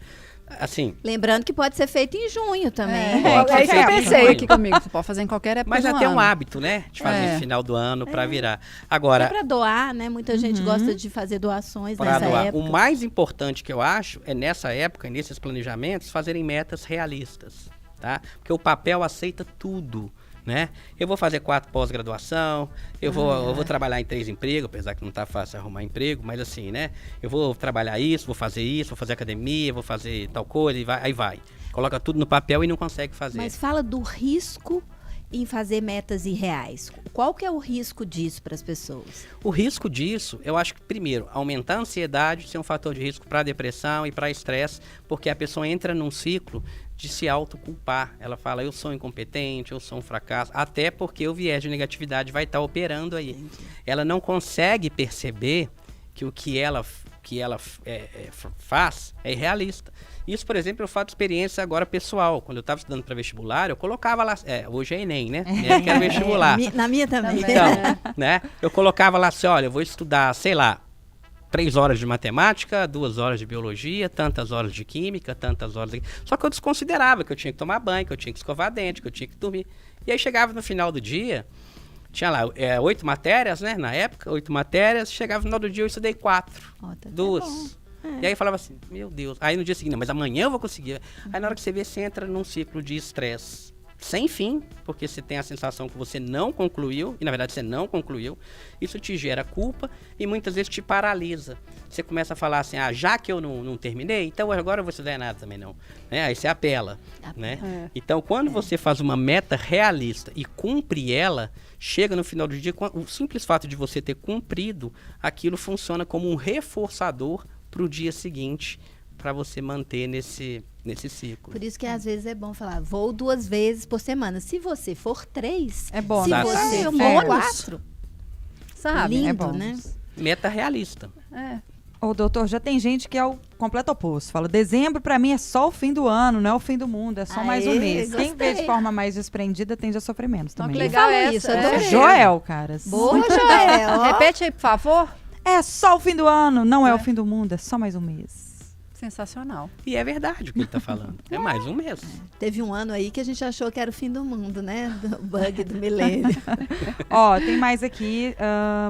Assim, lembrando que pode ser feito em junho também. É isso que eu pensei aqui comigo. Você pode fazer em qualquer época mas do até ano. um hábito, né? De fazer no final do ano para virar. Agora, é para doar, né? Muita gente gosta de fazer doações nessa época. O mais importante que eu acho é nessa época, nesses planejamentos, fazerem metas realistas, tá? Porque o papel aceita tudo. né? Eu vou fazer 4 pós-graduação, eu vou trabalhar em 3 empregos, apesar que não tá fácil arrumar emprego, mas assim, né? Eu vou trabalhar isso, vou fazer academia, vou fazer tal coisa, aí vai. Coloca tudo no papel e não consegue fazer. Mas fala do risco em fazer metas irreais. Qual que é o risco disso para as pessoas? O risco disso, eu acho que, primeiro, aumentar a ansiedade, ser um fator de risco para depressão e para estresse, porque a pessoa entra num ciclo de se autoculpar. Ela fala, eu sou incompetente, eu sou um fracasso, até porque o viés de negatividade vai estar operando aí. Entendi. Ela não consegue perceber que o que ela faz é irrealista. Isso, por exemplo, eu falo de experiência agora pessoal. Quando eu estava estudando para vestibular, eu colocava lá... hoje é Enem, né? Minha época era vestibular. Na minha também. Então, né? Eu colocava lá assim, olha, eu vou estudar, sei lá, 3 horas de matemática, 2 horas de biologia, tantas horas de química, tantas horas de... Só que eu desconsiderava que eu tinha que tomar banho, que eu tinha que escovar dente, que eu tinha que dormir. E aí chegava no final do dia, tinha lá 8 matérias, né? Na época, 8 matérias. Chegava no final do dia, eu estudei 4. Ó, tá 2. E aí eu falava assim, meu Deus. Aí no dia seguinte, não, mas amanhã eu vou conseguir. Aí na hora que você vê, você entra num ciclo de estresse sem fim, porque você tem a sensação que você não concluiu, e na verdade você não concluiu. Isso te gera culpa e muitas vezes te paralisa. Você começa a falar assim, já que eu não terminei, então agora eu vou estudar nada também não. Né? Aí você apela. Né? Então quando você faz uma meta realista e cumpre ela, chega no final do dia, o simples fato de você ter cumprido, aquilo funciona como um reforçador para o dia seguinte, para você manter nesse ciclo. Por isso que às vezes é bom falar, vou 2 vezes por semana. Se você for 3, É bom, se né? você É for bônus. 4, Sabe? lindo, É bom. né? Meta realista. É. Ô, doutor, já tem gente que é o completo oposto. Fala, dezembro pra mim é só o fim do ano, não é o fim do mundo, é só mais um Aê, mês. Quem vê de gostei. forma mais desprendida tende a sofrer menos Então, também. que legal falou é isso, essa. adorei. É Joel, cara. Boa, Joel. ó. Repete aí, por favor. É só o fim do ano, não é É. o fim do mundo, é só mais um mês. Sensacional. E é verdade o que ele está falando. É mais um mês. Teve um ano aí que a gente achou que era o fim do mundo, né? Do bug do milênio. Ó, tem mais aqui,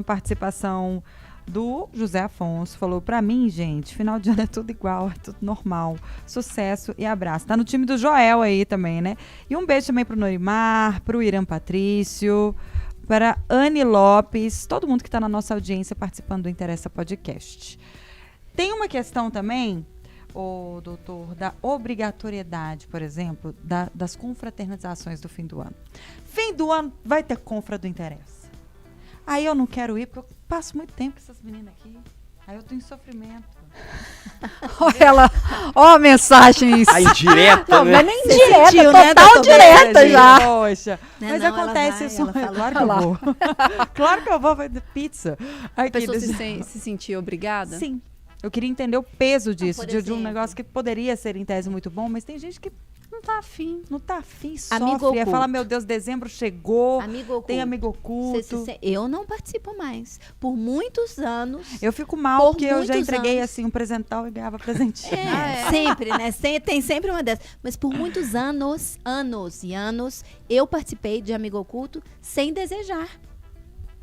participação do José Afonso. Falou, pra mim, gente, final de ano é tudo igual, é tudo normal. Sucesso e abraço. Tá no time do Joel aí também, né? E um beijo também pro Norimar, pro Irã Patrício, para Anne Lopes, todo mundo que tá na nossa audiência participando do Interessa Podcast. Tem uma questão também, ô doutor, da obrigatoriedade, por exemplo, das confraternizações do fim do ano. Fim do ano vai ter confra do Interessa. Aí eu não quero ir, porque eu passo muito tempo com essas meninas aqui. Aí eu tô em sofrimento. Olha ela, ó, mensagens. A indireta, Não, né? mas nem Você direta, sentiu, né, total doutor direta Bela? já. Poxa, Né, mas não, ela acontece vai, isso. ela falou. Claro que eu vou. Claro que eu vou fazer pizza. A Aqui, pessoa deixa- se sentir obrigada? Sim. Eu queria entender o peso disso, por de um exemplo. negócio que poderia ser em tese muito bom, mas tem gente que Não tá afim. não tá afim, Amigo sofre. Aí oculto. fala, meu Deus, dezembro chegou, Amigo oculto. tem amigo Você oculto. eu não participo mais. Por muitos anos. Eu fico mal, Por porque eu já muitos entreguei anos. assim um presental e ganhava presentinho. Sempre, né? Tem sempre uma dessas. Mas por muitos anos, eu participei de Amigo Oculto sem desejar.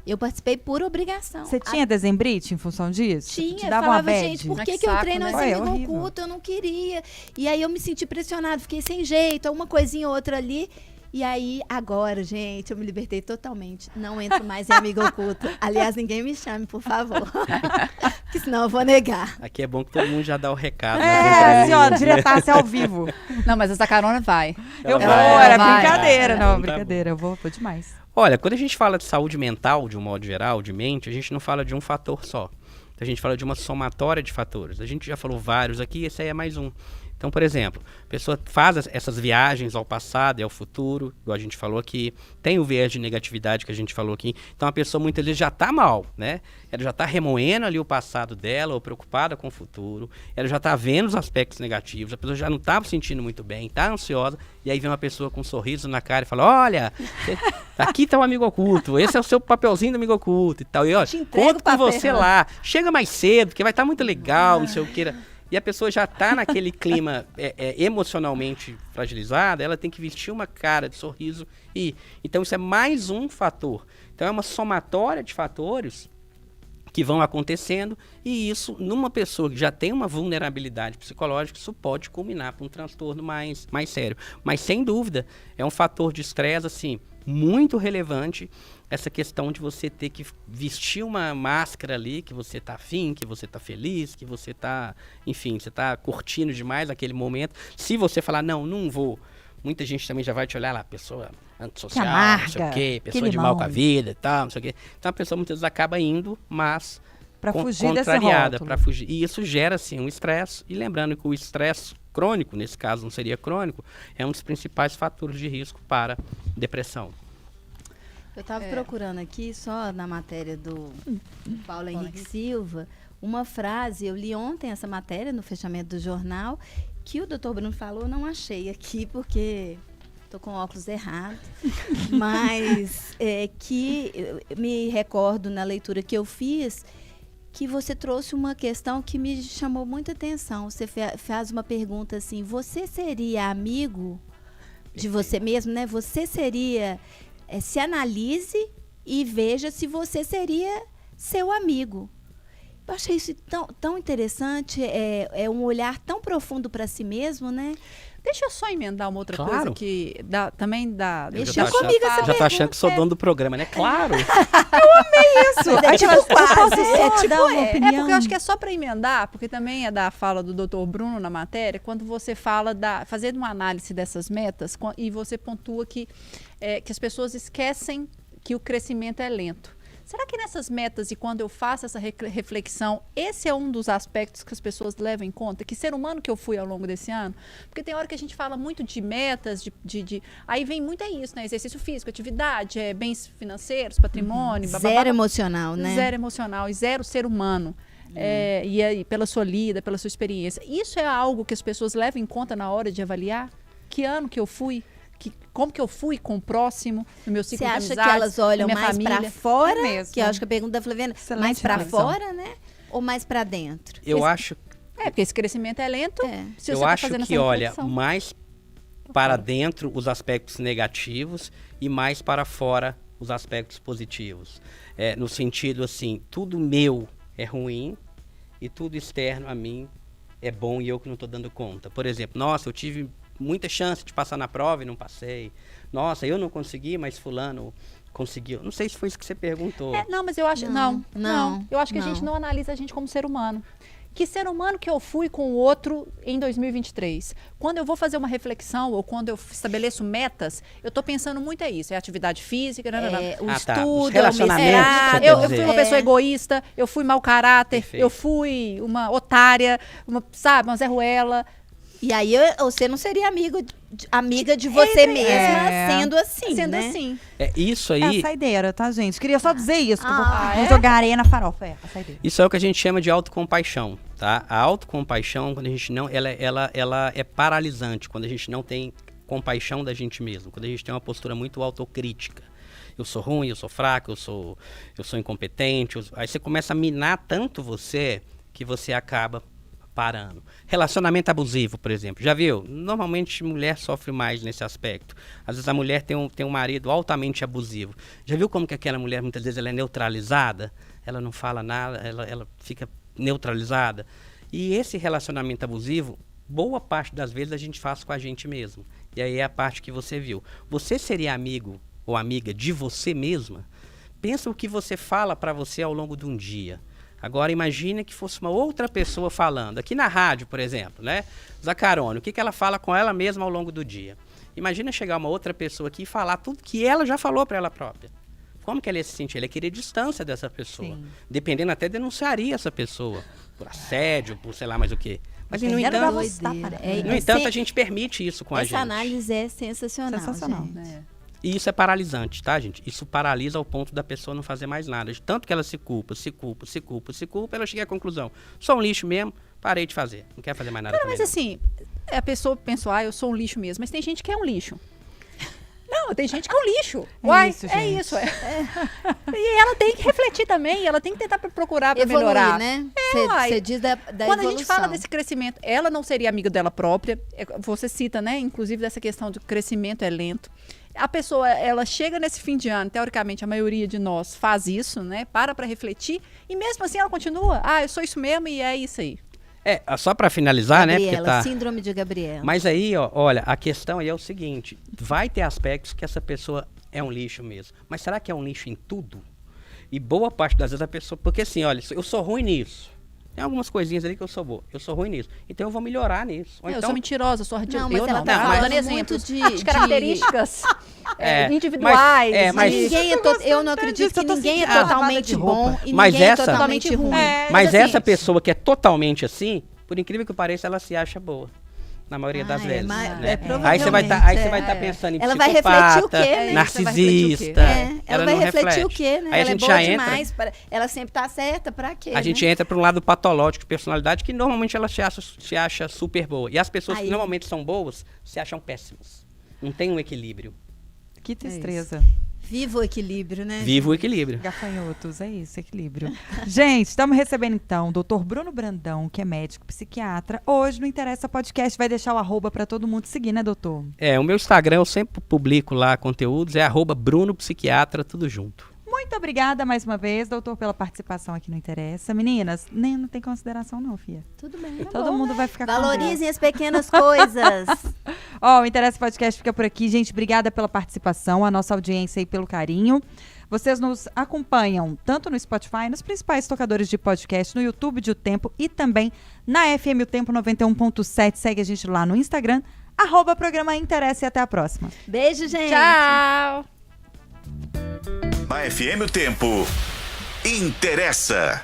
Eu participei por obrigação. Você tinha dezembrite em função disso? Tinha, Te eu dava uma falava, bad? gente, por Mas que, que que eu saco, entrei né? nesse Foi, é amigo horrível. oculto? Eu não queria. E aí eu me senti pressionada, fiquei sem jeito, uma coisinha ou outra ali. E aí, agora, gente, eu me libertei totalmente. Não entro mais em amigo oculto. Aliás, ninguém me chame, por favor. Porque senão eu vou negar. Aqui é bom que todo mundo já dá o recado. É, assim, ó, diretasse ao vivo. Não, mas essa carona vai. Eu vou, vai, era vai. brincadeira. Ah, Não, tá brincadeira, eu vou demais. Olha, quando a gente fala de saúde mental, de um modo geral, de mente, a gente não fala de um fator só. A gente fala de uma somatória de fatores. A gente já falou vários aqui, esse aí é mais um. Então, por exemplo, a pessoa faz essas viagens ao passado e ao futuro, igual a gente falou aqui, tem o viés de negatividade que a gente falou aqui. Então, a pessoa muitas vezes já está mal, né? Ela já está remoendo ali o passado dela, ou preocupada com o futuro. Ela já está vendo os aspectos negativos, a pessoa já não está se sentindo muito bem, está ansiosa, e aí vem uma pessoa com um sorriso na cara e fala, olha, aqui está o amigo oculto, esse é o seu papelzinho do amigo oculto e tal. E ó, Te entrego conto o com papel. você lá, chega mais cedo, porque vai estar muito legal, não sei o que. E a pessoa já está naquele clima emocionalmente fragilizada, ela tem que vestir uma cara de sorriso e então isso é mais um fator. Então é uma somatória de fatores que vão acontecendo e isso, numa pessoa que já tem uma vulnerabilidade psicológica, isso pode culminar para um transtorno mais sério. Mas sem dúvida, é um fator de estresse assim muito relevante essa questão de você ter que vestir uma máscara ali, que você tá afim, que você tá feliz, que você tá, enfim, você tá curtindo demais aquele momento. Se você falar, não vou, muita gente também já vai te olhar lá, pessoa antissocial, não sei o quê, pessoa de mal com a vida e tal, não sei o quê. Então a pessoa muitas vezes acaba indo, mas Para fugir desse contrariada, rótulo. para fugir. E isso gera, assim, um estresse. E lembrando que o estresse crônico, nesse caso não seria crônico, é um dos principais fatores de risco para depressão. Eu estava procurando aqui, só na matéria do Paulo Henrique Silva, uma frase, eu li ontem essa matéria no fechamento do jornal, que o doutor Bruno falou, não achei aqui, porque estou com óculos errados, mas que eu me recordo na leitura que eu fiz, que você trouxe uma questão que me chamou muita atenção. Você faz uma pergunta assim, você seria amigo de você mesmo, né? Você seria... se analise e veja se você seria seu amigo. Eu achei isso tão interessante, é um olhar tão profundo para si mesmo, né? Deixa eu só emendar uma outra Claro. coisa que também dá. Eu Mexeu já tô comigo essa já tô pergunta. achando que sou dono do programa, né? Claro! Isso, Aí, tipo, eu posso só dar uma É opinião? porque eu acho que é só para emendar, porque também é da fala do Dr. Bruno na matéria, quando você fala fazendo uma análise dessas metas e você pontua que as pessoas esquecem que o crescimento é lento. Será que nessas metas e quando eu faço essa reflexão, esse é um dos aspectos que as pessoas levam em conta? Que ser humano que eu fui ao longo desse ano? Porque tem hora que a gente fala muito de metas, aí vem muito isso, né? Exercício físico, atividade, bens financeiros, patrimônio, zero emocional, né? Zero emocional e zero ser humano. E aí, pela sua lida, pela sua experiência. Isso é algo que as pessoas levam em conta na hora de avaliar? Que ano que eu fui? Como que eu fui com o próximo, no meu ciclo de Você acha amizades, que elas olham na minha mais família? para fora? É mesmo. Que eu acho que a pergunta da Flaviana, Excelente mais para reflexão. fora, né? Ou mais para dentro? Eu acho Porque esse crescimento é lento. Se eu você tá acho fazendo que, essa olha, reflexão. mais para dentro os aspectos negativos e mais para fora os aspectos positivos. No sentido, assim, tudo meu é ruim e tudo externo a mim é bom e eu que não estou dando conta. Por exemplo, nossa, eu tive muita chance de passar na prova e não passei. Nossa, eu não consegui, mas fulano conseguiu. Não sei se foi isso que você perguntou. Não, mas eu acho... Não. Eu acho que a não. gente não analisa a gente como ser humano. Que ser humano que eu fui com o outro em 2023? Quando eu vou fazer uma reflexão ou quando eu estabeleço metas, eu tô pensando muito isso. É atividade física, O Ah, tá. estudo, Os relacionamentos, é o você mestrado. quer eu dizer. fui uma pessoa egoísta, eu fui mau caráter, Perfeito. eu fui uma otária, uma Zé Ruela. E aí você não seria amiga de você mesma sendo assim, Sendo né? assim. Isso É aí, a saideira, tá, gente? Queria só dizer isso, que eu Ah, vou jogar areia na farofa. É, a saideira. isso é o que a gente chama de autocompaixão, tá? A autocompaixão, quando a gente não, ela é paralisante, quando a gente não tem compaixão da gente mesmo, quando a gente tem uma postura muito autocrítica. Eu sou ruim, eu sou fraco, eu sou incompetente. Aí você começa a minar tanto você que você acaba parando. Relacionamento abusivo, por exemplo. Já viu? Normalmente mulher sofre mais nesse aspecto. Às vezes a mulher tem um marido altamente abusivo. Já viu como que aquela mulher muitas vezes ela é neutralizada? Ela não fala nada, ela fica neutralizada. E esse relacionamento abusivo, boa parte das vezes a gente faz com a gente mesmo. E aí é a parte que você viu. Você seria amigo ou amiga de você mesma? Pensa o que você fala para você ao longo de um dia. Agora imagine que fosse uma outra pessoa falando. Aqui na rádio, por exemplo, né? Zacarone, o que ela fala com ela mesma ao longo do dia? Imagina chegar uma outra pessoa aqui e falar tudo que ela já falou para ela própria. Como que ela ia se sentir? Ela queria distância dessa pessoa. Sim. Dependendo, até denunciaria essa pessoa por assédio, por sei lá mais o quê. Mas, no Dependendo da entanto, você, doideira. no entanto, a gente permite isso com a gente. Essa análise é sensacional, Sensacional. gente. E isso é paralisante, tá, gente? Isso paralisa ao ponto da pessoa não fazer mais nada. De tanto que ela se culpa, ela chega à conclusão. Sou um lixo mesmo, parei de fazer. Não quero fazer mais nada Cara, também, mas não. assim, a pessoa pensou, eu sou um lixo mesmo. Mas tem gente que é um lixo. Não, tem gente que é um lixo. É Uai, isso, é gente. isso. E ela tem que refletir também, ela tem que tentar procurar para Evoluir, melhorar. né? uai. Você diz da Quando evolução. a gente fala desse crescimento, ela não seria amiga dela própria. Você cita, né? Inclusive dessa questão do crescimento é lento. A pessoa, ela chega nesse fim de ano, teoricamente a maioria de nós faz isso, né? Para refletir e mesmo assim ela continua. Eu sou isso mesmo e é isso aí. Só para finalizar, né? Gabriela, Porque tá... síndrome de Gabriela. Mas aí, olha, a questão aí é o seguinte: vai ter aspectos que essa pessoa é um lixo mesmo. Mas será que é um lixo em tudo? E boa parte das vezes a pessoa... Porque assim, olha, eu sou ruim nisso. Tem algumas coisinhas ali que eu sou boa. Eu sou ruim nisso. Então eu vou melhorar nisso. Ou Eu então, sou mentirosa, eu sou radiosa. Não, mas Eu ela não. tá Não, falando dando muito exemplos. de- As características É, individuais. mas- Ninguém eu não acredito que eu tô ninguém é sentindo totalmente lavada de roupa. bom e Mas ninguém essa- é totalmente ruim. É, Mas assim, essa pessoa que é totalmente assim, por incrível que pareça, ela se acha boa. Na maioria das Ah, vezes. mas- né? provavelmente, Aí você vai estar é. pensando em Ela vai psicopata, refletir o quê, né? narcisista. Ela vai não refletir o reflete. quê, né? Aí a Ela é gente boa já entra. demais. Ela sempre tá certa, pra quê? A gente entra para um lado patológico de personalidade que normalmente ela se acha super boa. E as pessoas Aí- que normalmente são boas se acham péssimas. Não tem um equilíbrio. Que tristeza. Viva o equilíbrio, né? Viva o equilíbrio. Gafanhotos, é isso, equilíbrio. Gente, estamos recebendo então o doutor Bruno Brandão, que é médico psiquiatra. Hoje no Interessa Podcast vai deixar o arroba para todo mundo seguir, né, doutor? O meu Instagram eu sempre publico lá conteúdos, é @BrunoPsiquiatra, tudo junto. Muito obrigada mais uma vez, doutor, pela participação aqui no Interessa. Meninas, nem não tem consideração não, filha. Tudo bem. Todo mundo vai ficar com Valorizem as pequenas coisas. Ó, o Interessa Podcast fica por aqui. Gente, obrigada pela participação, a nossa audiência e pelo carinho. Vocês nos acompanham tanto no Spotify, nos principais tocadores de podcast, no YouTube de O Tempo e também na FM O Tempo 91.7. Segue a gente lá no Instagram, @programa Interessa e até a próxima. Beijo, gente. Tchau. Na FM O Tempo. Interessa.